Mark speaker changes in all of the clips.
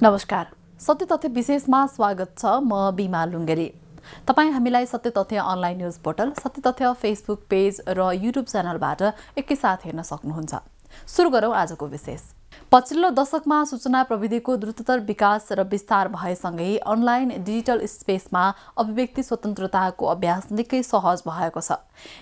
Speaker 1: नमस्कार। सत्य तथ्य विशेषमा स्वागत छ। म बिमा लुङ्गेरी। तपाईँ हामीलाई सत्य तथ्य अनलाइन न्युज पोर्टल, सत्य तथ्य फेसबुक पेज र युट्युब च्यानलबाट एकैसाथ हेर्न सक्नुहुन्छ। सुरु गरौँ आजको विशेष। पछिल्लो दशकमा सूचना प्रविधिको द्रुततर विकास र विस्तार भएसँगै अनलाइन डिजिटल स्पेसमा अभिव्यक्ति स्वतन्त्रताको अभ्यास निकै सहज भएको छ।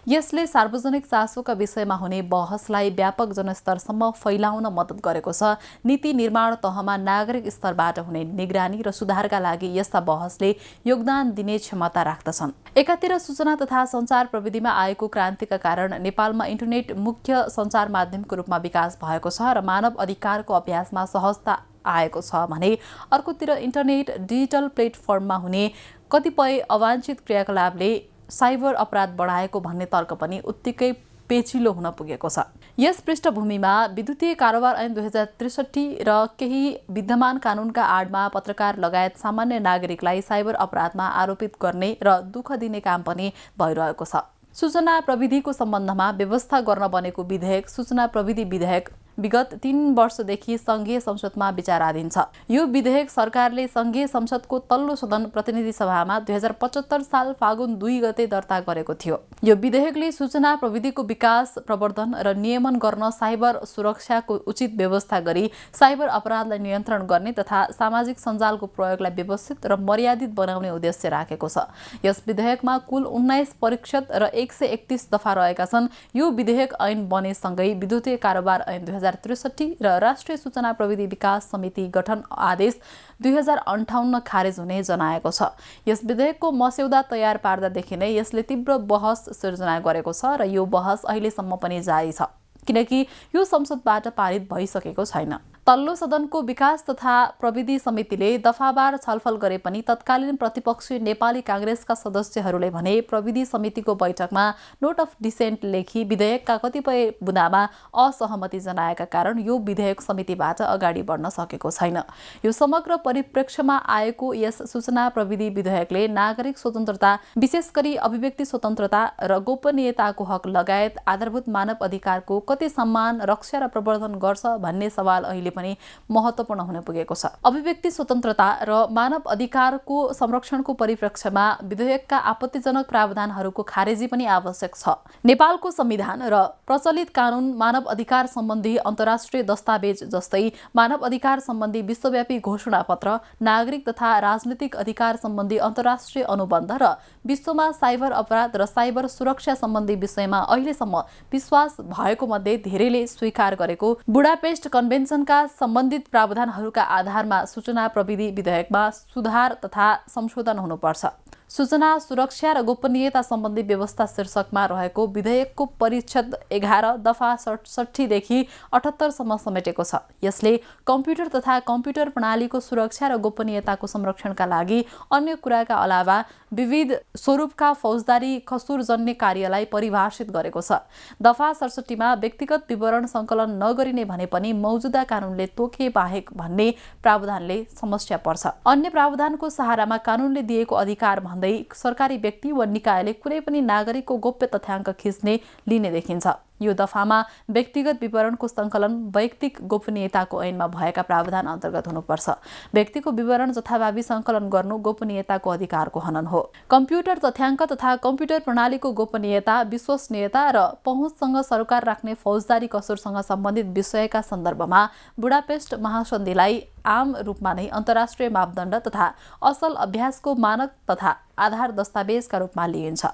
Speaker 1: यसले सार्वजनिक चासोका विषयमा हुने बहसलाई व्यापक जनस्तरसम्म फैलाउन मद्दत गरेको छ। नीति निर्माण तहमा नागरिक स्तरबाट हुने निगरानी र सुधारका लागि यस्ता बहसले योगदान दिने क्षमता राख्दछन्। एकातिर सूचना तथा सञ्चार प्रविधिमा आएको क्रान्तिका कारण नेपालमा इन्टरनेट मुख्य सञ्चार माध्यमको रूपमा विकास भएको छ र मानव अधिकारको अभ्यासमा सहजता आएको छ भने अर्कोतिर इन्टरनेट डिजिटल प्लेटफर्ममा हुने कतिपय अवांछित क्रियाकलापले साइबर अपराध बढाएको भन्ने तर्क पनि उत्तिकै पेचिलो हुन पुगेको छ। यस पृष्ठभूमिमा विद्युतीय कारोबार ऐन 2063 र केही विद्यमान कानूनका आडमा पत्रकार लगायत सामान्य नागरिकलाई साइबर अपराधमा आरोपित गर्ने र दुःख दिने काम पनि भइरहेको छ। सूचना प्रविधिको सम्बन्धमा व्यवस्था गर्न बनेको विधेयक सूचना प्रविधि विधेयक विगत 3 वर्षदेखि संघीय संसदमा विचाराधीन छ। यो विधेयक सरकारले संघीय संसदको तल्लो सदन प्रतिनिधि सभामा 2075 साल फागुन 2 गते दर्ता गरेको थियो। यो विधेयकले सूचना प्रविधिको विकास, प्रवर्धन र नियमन गर्न, साइबर सुरक्षाको उचित व्यवस्था गरी साइबर अपराधलाई नियन्त्रण गर्ने तथा सामाजिक सञ्जालको प्रयोगलाई व्यवस्थित र मर्यादित बनाउने उद्देश्य राखेको छ। यस विधेयकमा कुल 19 परिच्छेद र 131 दफा रहेका छन्। यो विधेयक ऐन बनेसँगै विद्युतीय कारोबार ऐन 2063 र राष्ट्रिय सूचना प्रविधि विकास समिति गठन आदेश 2058 खारेज हुने जनाएको छ। यस विधेयकको मस्यौदा तयार पार्दादेखि नै यसले तीव्र बहस सिर्जना गरेको छ र यो बहस अहिलेसम्म पनि जारी छ, किनकि यो संसदबाट पारित भइसकेको छैन। तल्लो सदनको विकास तथा प्रविधि समितिले दफावार छलफल गरे पनि तत्कालीन प्रतिपक्षी नेपाली कांग्रेसका सदस्यहरूले भने प्रविधि समितिको बैठकमा नोट अफ डिसेन्ट लेखी विधेयकका कतिपय बुँदामा असहमति जनाएका कारण यो विधेयक समितिबाट अगाडि बढ्न सकेको छैन। यो समग्र परिप्रेक्ष्यमा आएको यस सूचना प्रविधि विधेयकले नागरिक स्वतन्त्रता, विशेष गरी अभिव्यक्ति स्वतन्त्रता र गोपनीयताको हक लगायत आधारभूत मानव अधिकारको कति सम्मान, रक्षा र प्रवर्धन गर्छ भन्ने सवाल अहिले पनि महत्त्वपूर्ण हुन पुगेको छ। अभिव्यक्ति स्वतन्त्रता र मानव अधिकारको संरक्षणको परिप्रेक्ष्यमा विधेयकका आपत्तिजनक प्रावधानहरूको खारेजी पनि आवश्यक छ। नेपालको संविधान र प्रचलित कानून मानव अधिकार सम्बन्धी अन्तर्राष्ट्रिय दस्तावेज जस्तै मानव अधिकार सम्बन्धी विश्वव्यापी घोषणापत्र, नागरिक तथा राजनीतिक अधिकार सम्बन्धी अन्तर्राष्ट्रिय अनुबन्ध र विश्वमा साइबर अपराध र साइबर सुरक्षा सम्बन्धी विषयमा अहिलेसम्म विश्वास भएको मध्ये धेरैले स्वीकार गरेको बुडापेस्ट कन्भेन्सनका सम्बन्धित प्रावधानहरूका आधारमा सूचना प्रविधि विधेयकमा सुधार तथा संशोधन हुनुपर्छ। सूचना सुरक्षा र गोपनीयता सम्बन्धी व्यवस्था शीर्षकमा रहेको विधेयकको परिच्छेद 11 दफा 67 देखि 78 सम्म समेटेको छ। यसले कम्प्युटर तथा कम्प्युटर प्रणालीको सुरक्षा र गोपनीयताको संरक्षणका लागि अन्य कुराका अलावा विविध स्वरूपका फौजदारी कसुरजन्य कार्यलाई परिभाषित गरेको छ। दफा 67 मा व्यक्तिगत विवरण सङ्कलन नगरिने भने पनि मौजुदा कानूनले तोके बाहेक भन्ने प्रावधानले समस्या पर्छ। अन्य प्रावधानको सहारामा कानूनले दिएको अधिकार भन्दै सरकारी व्यक्ति वा निकायले कुनै पनि नागरिकको गोप्य तथ्याङ्क खिच्ने लिने देखिन्छ। यो दफामा व्यक्तिगत विवरणको सङ्कलन वैयक्तिक गोपनीयताको ऐनमा भएका प्रावधान अन्तर्गत हुनुपर्छ। व्यक्तिको विवरण जथाभावी सङ्कलन गर्नु गोपनीयताको अधिकारको हनन हो। कम्प्युटर तथ्याङ्क तथा कम्प्युटर प्रणालीको गोपनीयता, विश्वसनीयता र पहुँचसँग सरकार राख्ने फौजदारी कसुरसँग सम्बन्धित विषयका सन्दर्भमा बुडापेस्ट महासन्धिलाई आम रूपमा नै अन्तर्राष्ट्रिय मापदण्ड तथा असल अभ्यासको मानक तथा आधार दस्तावेजका रूपमा लिइन्छ।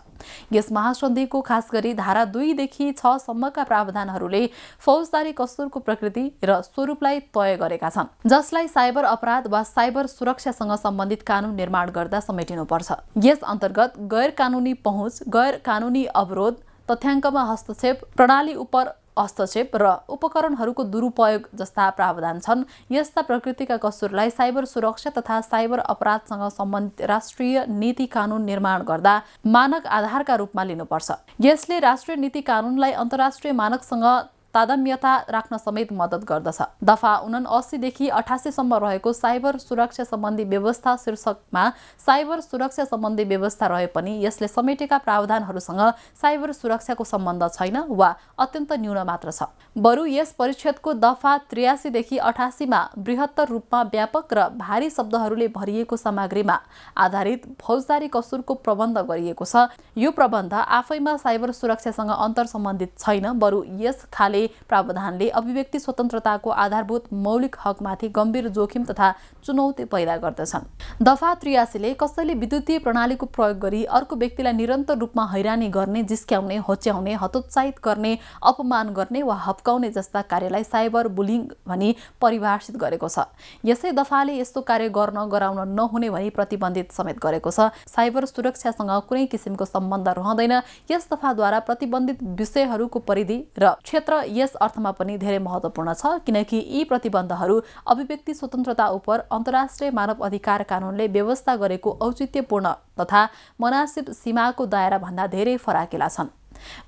Speaker 1: यस महासन्धिको खास गरी धारा 2 देखि 6 सम्मका प्रावधानहरूले फौजदारी कसुरको प्रकृति र स्वरूपलाई तय गरेका छन्, जसलाई साइबर अपराध वा साइबर सुरक्षासँग सम्बन्धित कानून निर्माण गर्दा समेटिनुपर्छ। यस अन्तर्गत गैर कानूनी पहुँच, गैर कानूनी अवरोध, तथ्याङ्कमा हस्तक्षेप, प्रणाली उपर हस्तक्षेप र उपकरणहरूको दुरुपयोग जस्ता प्रावधान छन्। यस्ता प्रकृतिका कसुरलाई साइबर सुरक्षा तथा साइबर अपराधसँग सम्बन्धित राष्ट्रिय नीति कानून निर्माण गर्दा मानक आधारका रूपमा लिनुपर्छ। यसले राष्ट्रिय नीति कानूनलाई अन्तर्राष्ट्रिय मानकसँग तादात्म्यता राख्न समेत मद्दत गर्दछ। दफा 79 देखि 88 सम्म रहेको साइबर सुरक्षा सम्बन्धी व्यवस्था शीर्षकमा साइबर सुरक्षा सम्बन्धी व्यवस्था रहे पनि यसले समेटेका प्रावधानहरूसँग साइबर सुरक्षाको सम्बन्ध छैन वा अत्यन्त न्यून मात्र छ। बरु यस परिच्छेदको दफा 83 देखि 88 मा बृहत्तर रूपमा व्यापक र भारी शब्दहरूले भरिएको सामग्रीमा आधारित फौजदारी कसुरको प्रबन्ध गरिएको छ। यो प्रबन्ध आफैमा साइबर सुरक्षासँग अन्तर सम्बन्धित छैन, बरु यस खाले प्रावधानले अभिव्यक्ति स्वतन्त्रताको आधारभूत मौलिक हकमाथि गम्भीर जोखिम तथा चुनौती पैदा गर्दछन्। दफा 83 ले कसैले विद्युतीय प्रणालीको प्रयोग गरी अर्को व्यक्तिलाई निरन्तर रूपमा हैरानी गर्ने, जिस्क्याउने, होच्याउने, हतोत्साहित गर्ने, अपमान गर्ने वा हप्काउने जस्ता कार्यलाई साइबर बुलिङ भनी परिभाषित गरेको छ। यसै दफाले यस्तो कार्य गर्न गराउन नहुने भनी प्रतिबन्धित समेत गरेको छ। साइबर सुरक्षासँग कुनै किसिमको सम्बन्ध रहँदैन। यस दफाद्वारा प्रतिबन्धित विषयहरूको परिधि र क्षेत्र यस अर्थमा पनि धेरै महत्त्वपूर्ण छ किनकि यी प्रतिबन्धहरू अभिव्यक्ति स्वतन्त्रता उप अन्तर्राष्ट्रिय मानव अधिकार कानूनले व्यवस्था गरेको औचित्यपूर्ण तथा मनासिब सीमाको दायरा भन्दा धेरै फराकिला छन्।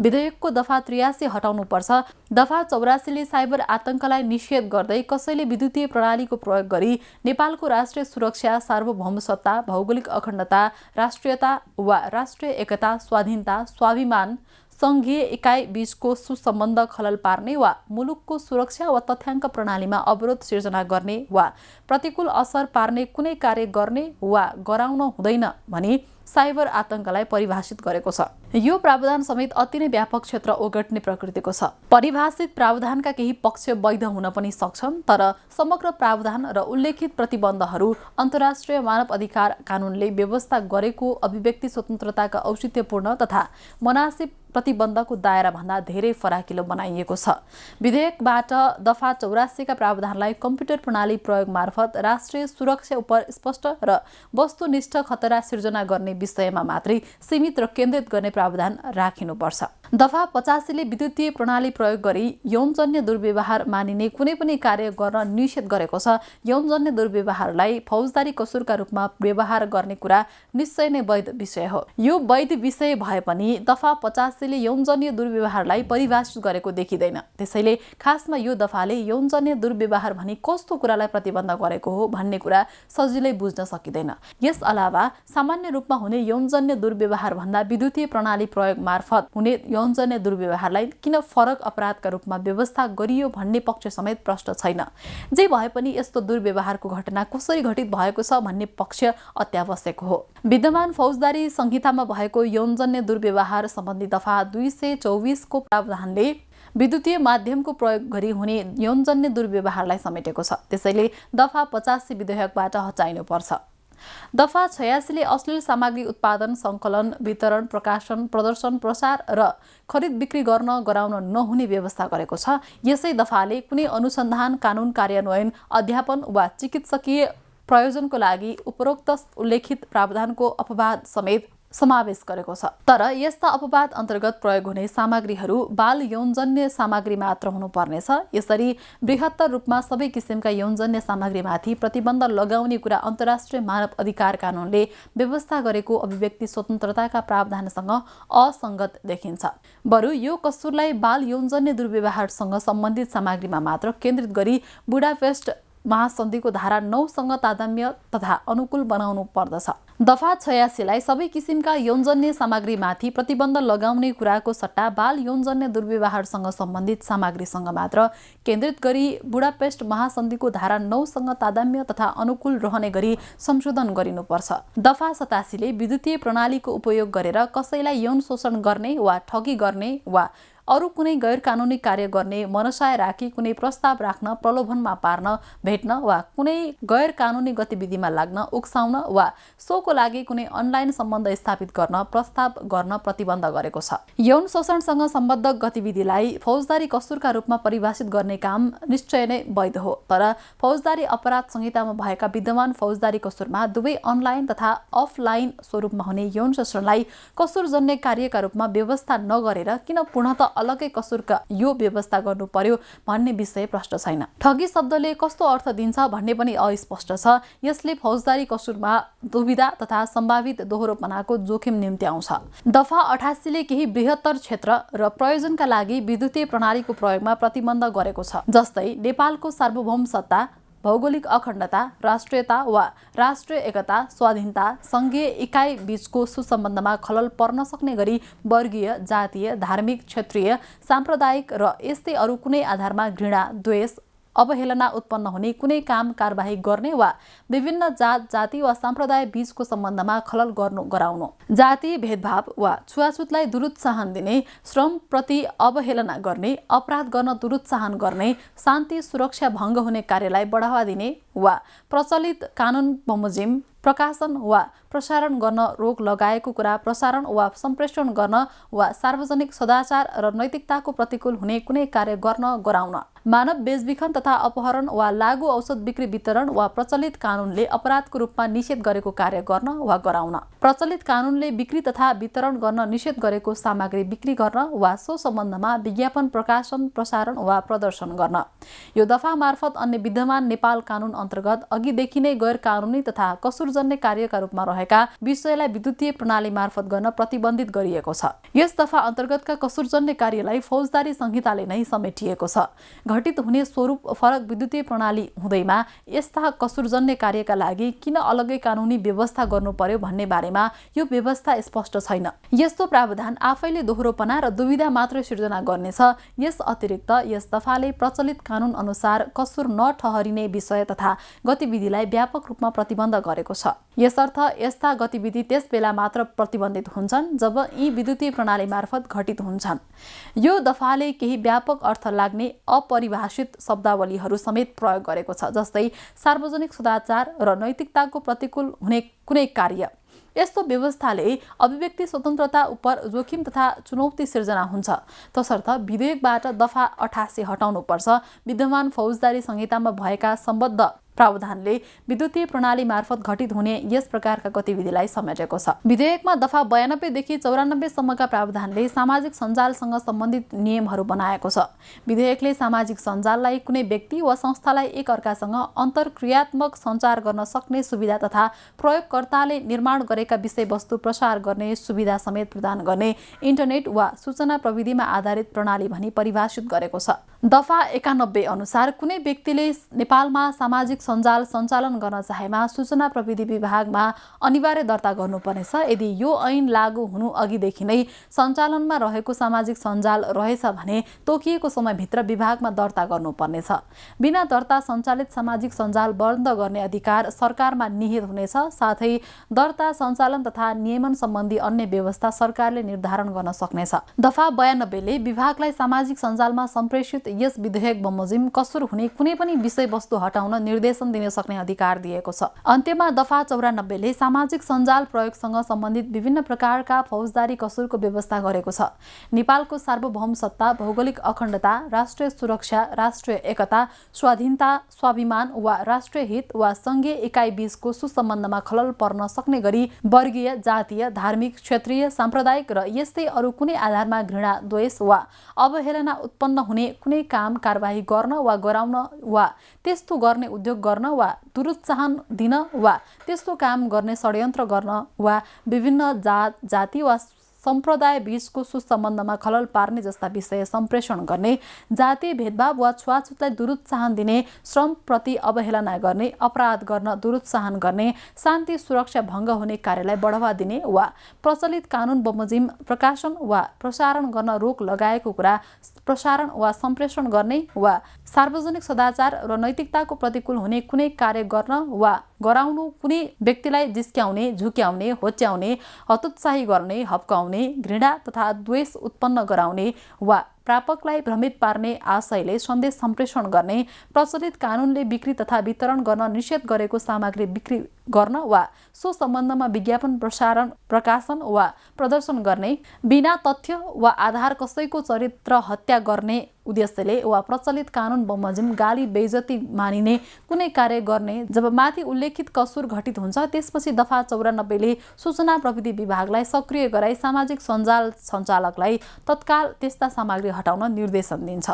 Speaker 1: विधेयकको दफा 83 हटाउनुपर्छ। दफा 84 ले साइबर आतंकलाई निषेध गर्दै कसैले विद्युतीय प्रणालीको प्रयोग गरी नेपालको राष्ट्रिय सुरक्षा, सार्वभौमसत्ता, भौगोलिक अखण्डता, राष्ट्रियता वा राष्ट्रिय एकता, स्वाधीनता, स्वाभिमान, संघीय इकाइ बीचको सुसम्बन्ध खलल पार्ने वा मुलुकको सुरक्षा वा तथ्याङ्क प्रणालीमा अवरोध सिर्जना गर्ने वा प्रतिकूल असर पार्ने कुनै कार्य गर्ने वा गराउन हुँदैन भनी साइबर आतंकलाई परिभाषित गरेको छ। यो प्रावधान समेत अति नै व्यापक क्षेत्र ओगट्ने प्रकृतिको छ। परिभाषित प्रावधानका केही पक्ष वैध हुन पनि सक्छन्, तर समग्र प्रावधान र उल्लेखित प्रतिबन्धहरू अन्तर्राष्ट्रिय मानव अधिकार कानूनले व्यवस्था गरेको अभिव्यक्ति स्वतन्त्रताका औचित्यपूर्ण तथा मनासिब प्रतिबन्धको दायरा भन्दा धेरै फराकिलो बनाइएको छ। विधेयकबाट दफा 84 का प्रावधानलाई कम्प्युटर प्रणाली प्रयोग मार्फत राष्ट्रिय सुरक्षा उप स्पष्ट र वस्तुनिष्ठ खतरा सिर्जना गर्ने विषयमा मात्रै सीमित र केन्द्रित गर्ने प्रावधान राखिनुपर्छ। दफा 85 ले विद्युतीय प्रणाली प्रयोग गरी यौनजन्य दुर्व्यवहार मानिने कुनै पनि कार्य गर्न निषेध गरेको छ। यौनजन्य दुर्व्यवहारलाई फौजदारी कसुरका रूपमा व्यवहार गर्ने कुरा निश्चय नै वैध विषय हो। यो वैध विषय भए पनि दफा 85 ले यौनजन्य दुर्व्यवहारलाई परिभाषित गरेको देखिँदैन। त्यसैले खासमा यो दफाले यौनजन्य दुर्व्यवहार भनी कस्तो कुरालाई प्रतिबन्ध गरेको हो भन्ने कुरा सजिलै बुझ्न सकिँदैन। यस अलावा सामान्य रूपमा हुने यौनजन्य दुर्व्यवहार भन्दा विद्युतीय प्रणाली प्रयोग मार्फत हुने यौनजन्य दुर्व्यवहारलाई किन फरक अपराधका रूपमा व्यवस्था गरियो भन्ने पक्ष समेत प्रश्न छैन। जे भए पनि यस्तो दुर्व्यवहारको घटना कसरी घटित भएको छ भन्ने पक्ष अत्यावश्यक हो। विद्यमान फौजदारी संहितामा भएको यौनजन्य दुर्व्यवहार सम्बन्धी दफा 224 को प्रावधानले विद्युतीय माध्यमको प्रयोग गरी हुने यौनजन्य दुर्व्यवहारलाई समेटेको छ। त्यसैले दफा 85 विधेयकबाट हटाइनुपर्छ। दफा 86 ले अश्लील सामग्री उत्पादन, सङ्कलन, वितरण, प्रकाशन, प्रदर्शन, प्रसार र खरिद बिक्री गर्न गराउन नहुने व्यवस्था गरेको छ। यसै दफाले कुनै अनुसन्धान, कानुन कार्यान्वयन, अध्यापन वा चिकित्सकीय प्रयोजनको लागि उपरोक्त उल्लेखित प्रावधानको अपवाद समेत समावेश गरेको छ। तर यस्ता अपवाद अन्तर्गत प्रयोग हुने सामग्रीहरू बाल यौनजन्य सामग्री मात्र हुनुपर्नेछ। यसरी बृहत्तर रूपमा सबै किसिमका यौनजन्य सामग्रीमाथि प्रतिबन्ध लगाउने कुरा अन्तर्राष्ट्रिय मानव अधिकार कानूनले व्यवस्था गरेको अभिव्यक्ति स्वतन्त्रताका प्रावधानसँग असङ्गत देखिन्छ। बरु यो कसुरलाई बाल यौनजन्य दुर्व्यवहारसँग सम्बन्धित सामग्रीमा मात्र केन्द्रित गरी बुडापेस्ट महासन्धिको धारा 9 सँग तादात्म्य तथा अनुकूल बनाउनु पर्दछ। दफा 86 लाई सबै किसिमका यौनजन्य सामग्रीमाथि प्रतिबन्ध लगाउने कुराको सट्टा बाल यौनजन्य दुर्व्यवहारसँग सम्बन्धित सामग्रीसँग मात्र केन्द्रित गरी बुडापेस्ट महासन्धिको धारा 9 सँग तादात्म्य तथा अनुकूल रहने गरी संशोधन गरिनुपर्छ। दफा 87 ले विद्युतीय प्रणालीको उपयोग गरेर कसैलाई यौन शोषण गर्ने वा ठगी गर्ने वा अरू कुनै गैर कानुनी कार्य गर्ने मनसाय राखी कुनै प्रस्ताव राख्न, प्रलोभनमा पार्न, भेट्न वा कुनै गैर कानुनी गतिविधिमा लाग्न, उक्साउन वा सोको लागि कुनै अनलाइन सम्बन्ध स्थापित गर्न प्रस्ताव गर्न प्रतिबन्ध गरेको छ। यौन शोषणसँग सम्बद्ध गतिविधिलाई फौजदारी कसुरका रूपमा परिभाषित गर्ने काम निश्चय नै वैध हो। तर फौजदारी अपराध संहितामा भएका विद्यमान फौजदारी कसुरमा दुवै अनलाइन तथा अफलाइन स्वरूपमा हुने यौन शोषणलाई कसुरजन्य कार्यका रूपमा व्यवस्था नगरेर किन पूर्णतः अलग्गै कसुरका यो व्यवस्था गर्नु पर्यो भन्ने विषय प्रष्ट छैन। ठगी शब्दले कस्तो अर्थ दिन्छ भन्ने पनि अस्पष्ट छ। यसले फौजदारी कसुरमा दुविधा तथा सम्भावित दोहोरोपनाको जोखिम निम्ति आउँछ। दफा 88 ले केही बृहत्तर क्षेत्र र प्रयोजनका लागि विद्युतीय प्रणालीको प्रयोगमा प्रतिबन्ध गरेको छ। जस्तै नेपालको सार्वभौम सत्ता, भौगोलिक अखण्डता, राष्ट्रियता वा राष्ट्रिय एकता, स्वाधीनता, संघीय इकाइ बीचको सुसम्बन्धमा खलल पर्न सक्ने गरी वर्गीय, जातीय, धार्मिक, क्षेत्रीय, साम्प्रदायिक र यस्तै अरू कुनै आधारमा घृणा, द्वेष, अवहेलना उत्पन्न हुने कुनै काम कारबाही गर्ने वा विभिन्न जात, जाति वा सम्प्रदाय बीचको सम्बन्धमा खलल गराउनु, जातीय भेदभाव वा छुवाछुतलाई दुरुत्साहन दिने, श्रम प्रति अवहेलना गर्ने, अपराध गर्न दुरुत्साहन गर्ने, शान्ति सुरक्षा भङ्ग हुने कार्यलाई बढावा दिने वा प्रचलित कानुन बमोजिम प्रकाशन वा प्रसारण गर्न रोक लगाएको कुरा प्रसारण वा सम्प्रेषण गर्न वा सार्वजनिक सदाचार र नैतिकताको प्रतिकूल हुने कुनै कार्य गर्न गराउन, मानव बेचबिखन तथा अपहरण वा लागू औषध बिक्री वितरण वा प्रचलित कानुनले अपराधको रूपमा निषेध गरेको कार्य गर्न वा गराउन, प्रचलित कानुनले बिक्री तथा वितरण गर्न निषेध गरेको सामग्री बिक्री गर्न वा सो सम्बन्धमा विज्ञापन प्रकाशन प्रसारण वा प्रदर्शन गर्न। यो दफा मार्फत अन्य विद्यमान नेपाल कानुन अन्तर्गत अघिदेखि नै गैर कानुनी तथा कसुरजन्य कार्यका रूपमा रहेका विषयलाई विद्युतीय प्रणाली मार्फत गर्न प्रतिबन्धित गरिएको छ। यस दफा अन्तर्गतका कसुरजन्य कार्यलाई फौजदारी संहिताले नै समेटिएको छ। घटित हुने स्वरूप फरक विद्युतीय प्रणाली हुँदैमा यस्ता कसुरजन्य कार्यका लागि किन अलग्गै कानुनी व्यवस्था गर्नु पर्यो भन्ने बारेमा यो व्यवस्था स्पष्ट छैन। यस्तो प्रावधान आफैले दोहोरोपना र दुविधा मात्रै सिर्जना गर्नेछ। यस अतिरिक्त यस दफाले प्रचलित कानुन अनुसार कसुर नठहरिने विषय तथा गतिविधिलाई व्यापक रूपमा प्रतिबन्ध गरेको छ। यसर्थ यस्ता गतिविधि त्यस बेला मात्र प्रतिबन्धित हुन्छन् जब यी विद्युतीय प्रणाली मार्फत घटित हुन्छन्। यो दफाले केही व्यापक अर्थ लाग्ने अपरिभाषित शब्दावलीहरू समेत प्रयोग गरेको छ, जस्तै सार्वजनिक सदाचार र नैतिकताको प्रतिकूल हुने कुनै कार्य। यस्तो व्यवस्थाले अभिव्यक्ति स्वतन्त्रता उपर जोखिम तथा चुनौती सिर्जना हुन्छ। तसर्थ विधेयकबाट दफा 88 हटाउनुपर्छ। विद्यमान फौजदारी संहितामा भएका सम्बद्ध प्रावधानले विद्युतीय प्रणाली मार्फत घटित हुने यस प्रकारका गतिविधिलाई समेटेको छ। विधेयकमा दफा 92 देखि 94 सम्मका प्रावधानले सामाजिक सञ्जालसँग सम्बन्धित नियमहरू बनाएको छ। विधेयकले सामाजिक सञ्जाललाई कुनै व्यक्ति वा संस्थालाई एक अर्कासँग अन्तर्क्रियात्मक सञ्चार गर्न सक्ने सुविधा तथा प्रयोगकर्ताले निर्माण गरेका विषयवस्तु प्रसार गर्ने सुविधा समेत प्रदान गर्ने इन्टरनेट वा सूचना प्रविधिमा आधारित प्रणाली भनी परिभाषित गरेको छ। दफा 91 अनुसार कुनै व्यक्तिले नेपालमा सामाजिक सञ्जाल सञ्चालन गर्न चाहेमा सूचना प्रविधि विभागमा अनिवार्य दर्ता गर्नुपर्नेछ। यदि यो ऐन लागू हुनु अघिदेखि नै सञ्चालनमा रहेको सामाजिक सञ्जाल रहेछ भने तोकिएको समयभित्र विभागमा दर्ता गर्नुपर्नेछ। बिना दर्ता सञ्चालित सामाजिक सञ्जाल बन्द गर्ने अधिकार सरकारमा निहित हुनेछ। साथै दर्ता सञ्चालन तथा नियमन सम्बन्धी अन्य व्यवस्था सरकारले निर्धारण गर्न सक्नेछ। दफा 92 ले विभागलाई सामाजिक सञ्जालमा सम्प्रेषित यस विधेयक बमोजिम कसुर हुने कुनै पनि विषयवस्तु हटाउन निर्देशन दिन सक्ने अधिकार दिएको छ। अन्त्यमा दफा 94 ले सामाजिक सञ्जाल प्रयोगसँग सम्बन्धित विभिन्न प्रकारका फौजदारी कसुरको व्यवस्था गरेको छ। नेपालको सार्वभौम सत्ता, भौगोलिक अखण्डता, राष्ट्रिय सुरक्षा, राष्ट्रिय एकता, स्वाधीनता, स्वाभिमान वा राष्ट्रिय हित वा संघीय इकाइ बीचको सुसम्बन्धमा खलल पर्न सक्ने गरी वर्गीय, जातीय, धार्मिक, क्षेत्रीय, साम्प्रदायिक र यस्तै अरू कुनै आधारमा घृणा, द्वेष वा अवहेलना उत्पन्न हुने कुनै काम कारबाही गर्न वा गराउन वा त्यस्तो गर्ने उद्योग गर्न वा दुरुत्साहन दिन वा त्यस्तो काम गर्ने षड्यन्त्र गर्न वा विभिन्न जात, जाति वा सम्प्रदाय बीचको सुसम्बन्धमा खलल पार्ने जस्ता विषय सम्प्रेषण गर्ने, जातीय भेदभाव वा छुवाछुतलाई दुरुत्साहन दिने, श्रम प्रति अवहेलना गर्ने, अपराध गर्न दुरुत्साहन गर्ने, शान्ति सुरक्षा भङ्ग हुने कार्यलाई बढावा दिने वा प्रचलित कानुन बमोजिम प्रकाशन वा प्रसारण गर्न रोक लगाएको कुरा प्रसारण वा सम्प्रेषण गर्ने वा सार्वजनिक सदाचार र नैतिकताको प्रतिकूल हुने कुनै कार्य गर्न वा गराउनु, कुनै व्यक्तिलाई जिस्क्याउने, झुक्याउने, होच्याउने, हतोत्साही गर्ने, हप्काउने, घृणा तथा द्वेष उत्पन्न गराउने वा प्रापकलाई भ्रमित पार्ने आशयले सन्देश सम्प्रेषण गर्ने, प्रचलित कानूनले बिक्री तथा वितरण गर्न निषेध गरेको सामग्री बिक्री गर्न वा सो सम्बन्धमा विज्ञापन प्रकाशन वा प्रदर्शन गर्ने, बिना तथ्य वा आधार कसैको चरित्र हत्या गर्ने उद्देश्यले वा प्रचलित कानून बमोजिम गाली बेइज्जती मानिने कुनै कार्य गर्ने। जब माथि उल्लेखित कसुर घटित हुन्छ त्यसपछि दफा 94 ले सूचना प्रविधि विभागलाई सक्रिय गराई सामाजिक सञ्जाल सञ्चालकलाई तत्काल त्यस्ता सामग्री हटाउन निर्देशन दिन्छ।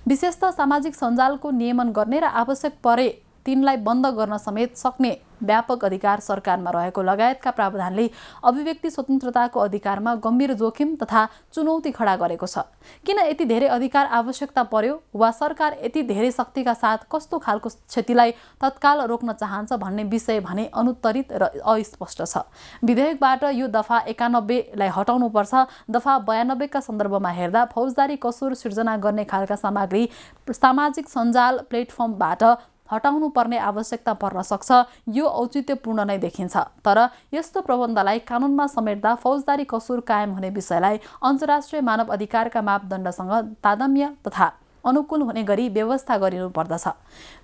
Speaker 1: विशेषतः सामाजिक सञ्जालको नियमन गर्ने र आवश्यक परे तिनलाई बन्द गर्न समेत सक्ने व्यापक अधिकार सरकारमा रहेको लगायतका प्रावधानले अभिव्यक्ति स्वतन्त्रताको अधिकारमा गम्भीर जोखिम तथा चुनौती खडा गरेको छ। किन यति धेरै अधिकार आवश्यकता पर्यो वा सरकार यति धेरै शक्तिका साथ कस्तो खालको क्षतिलाई तत्काल रोक्न चाहन्छ भन्ने विषय भने अनुत्तरित र अस्पष्ट छ। विधेयकबाट यो दफा 91 लाई हटाउनुपर्छ। दफा 92 का सन्दर्भमा हेर्दा फौजदारी कसुर सिर्जना गर्ने खालका सामग्री सामाजिक सञ्जाल प्लेटफर्मबाट हटाउनु पर्ने आवश्यकता पर्न सक्छ। यो औचित्यपूर्ण नै देखिन्छ, तर यस्तो प्रबन्धलाई कानूनमा समेट्दा फौजदारी कसुर कायम हुने विषयलाई अन्तर्राष्ट्रिय मानव अधिकारका मापदण्डसँग तादम्य तथा अनुकूल हुने गरी व्यवस्था गरिनु पर्दछ।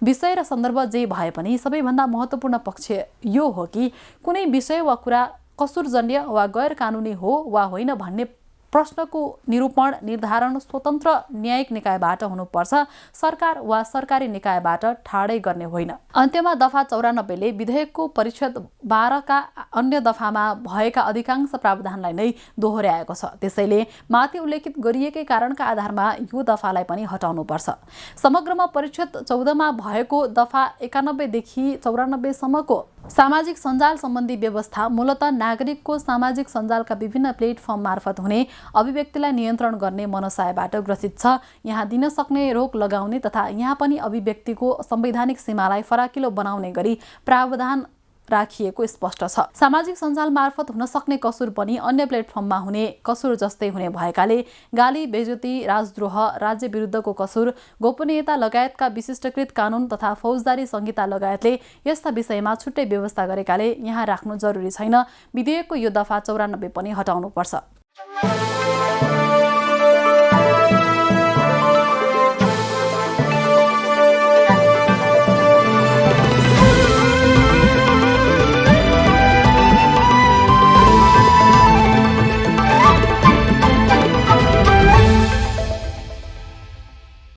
Speaker 1: विषय र सन्दर्भ जे भए पनि सबैभन्दा महत्त्वपूर्ण पक्ष यो हो कि कुनै विषय वा कुरा कसुरजन्य वा गैर कानुनी हो वा होइन भन्ने प्रश्नको निरूपण निर्धारण स्वतन्त्र न्यायिक निकायबाट हुनुपर्छ, सरकार वा सरकारी निकायबाट ठाडै गर्ने होइन। अन्त्यमा दफा 94 ले विधेयकको परिच्छेद 12 का अन्य दफामा भएका अधिकांश प्रावधानलाई नै दोहोर्याएको छ। त्यसैले माथि उल्लेखित गरिएकै कारणका आधारमा यो दफालाई पनि हटाउनुपर्छ। समग्रमा परिच्छेद 14 मा भएको दफा 91 देखि 94 सम्मको सामाजिक सञ्जाल सम्बन्धी व्यवस्था मूलतः नागरिकको सामाजिक सञ्जालका विभिन्न प्लेटफर्म मार्फत हुने अभिव्यक्तिलाई नियन्त्रण गर्ने मनसायबाट ग्रसित छ। यहाँ दिन सक्ने रोक लगाउने तथा यहाँ पनि अभिव्यक्तिको संवैधानिक सीमालाई फराकिलो बनाउने गरी प्रावधान राखिएको स्पष्ट छ। सामाजिक सञ्जाल मार्फत हुन सक्ने कसुर पनि अन्य प्लेटफर्ममा हुने कसुर जस्तै हुने भएकाले गाली बेइज्जती, राजद्रोह, राज्य विरुद्धको कसुर, गोपनीयता लगायतका विशिष्टकृत कानून तथा फौजदारी संहिता लगायतले यस्ता विषयमा छुट्टै व्यवस्था गरेकाले यहाँ राख्नु जरुरी छैन। विधेयकको यो दफा 94 पनि हटाउनुपर्छ।